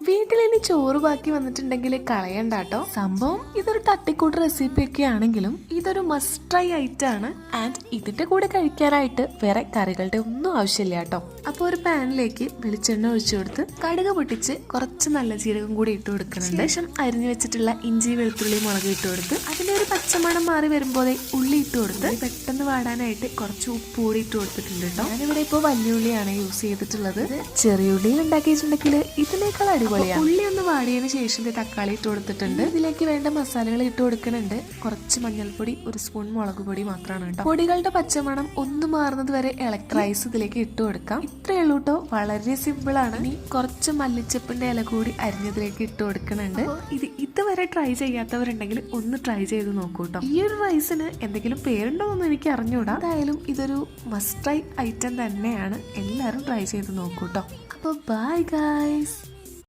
വീട്ടിലിനി ചോറ് ബാക്കി വന്നിട്ടുണ്ടെങ്കിൽ കളയണ്ട കേട്ടോ. സംഭവം ഇതൊരു തട്ടിക്കൂട്ട് റെസിപ്പി ഒക്കെ ആണെങ്കിലും ഇതൊരു മസ്റ്റ് ട്രൈ ഐറ്റം ആണ്. ആൻഡ് ഇതിന്റെ കൂടെ കഴിക്കാനായിട്ട് വേറെ കറികളുടെ ഒന്നും ആവശ്യമില്ല കേട്ടോ. അപ്പോൾ ഒരു പാനിലേക്ക് വെളിച്ചെണ്ണ ഒഴിച്ചു കൊടുത്ത് കടുക് പൊട്ടിച്ച് കുറച്ച് നല്ല ജീരകം കൂടി ഇട്ട് കൊടുക്കുന്നുണ്ട്. ശേഷം അരിഞ്ഞു വെച്ചിട്ടുള്ള ഇഞ്ചി വെളുത്തുള്ളി മുളക് ഇട്ട് കൊടുത്ത് അതിന്റെ ഒരു പച്ചമണം മാറി വരുമ്പോഴേ ഉള്ളി ഇട്ട് കൊടുത്ത് പെട്ടെന്ന് വാടാനായിട്ട് കുറച്ച് ഉപ്പ് കൂടി ഇട്ട് കൊടുത്തിട്ടുണ്ട് കേട്ടോ. ഞാനിവിടെ ഇപ്പോൾ വലിയ ഉള്ളിയാണ് യൂസ് ചെയ്തിട്ടുള്ളത്. ചെറിയ ഉള്ളിയിൽ ഉണ്ടാക്കിയിട്ടുണ്ടെങ്കിൽ ഇതിനേക്കാൾ അടിപൊളിയാണ്. ഉള്ളി ഒന്ന് വാടിയതിന് ശേഷം തക്കാളി ഇട്ട് കൊടുത്തിട്ടുണ്ട്. ഇതിലേക്ക് വേണ്ട മസാലകൾ ഇട്ട് കൊടുക്കുന്നുണ്ട്. കുറച്ച് മഞ്ഞൾപ്പൊടി, ഒരു സ്പൂൺ മുളക് പൊടി മാത്രമാണ് കേട്ടോ. പൊടികളുടെ പച്ചമണം ഒന്ന് മാറുന്നത് വരെ ഇളക്കി റൈസ് ഇതിലേക്ക് ഇട്ട് കൊടുക്കാം. ഇത്രയേ ഉള്ളൂ കേട്ടോ. വളരെ സിമ്പിൾ ആണ്. ഇനി കുറച്ച് മല്ലിച്ചപ്പിന്റെ ഇല കൂടി അരിഞ്ഞതിലേക്ക് ഇട്ട് കൊടുക്കുന്നുണ്ട്. ഇത് ഇതുവരെ ട്രൈ ചെയ്യാത്തവരുണ്ടെങ്കിൽ ഒന്ന് ട്രൈ ചെയ്ത് നോക്കൂ കേട്ടോ. ഈ ഒരു റൈസിന് എന്തെങ്കിലും പേരുണ്ടോ എന്ന് എനിക്ക് അറിഞ്ഞൂടാ. എന്തായാലും ഇതൊരു മസ്റ്റ് ട്രൈ ഐറ്റം തന്നെയാണ്. എല്ലാവരും ട്രൈ ചെയ്ത് നോക്കൂ കേട്ടോ. അപ്പോൾ ബൈ ഗൈസ്.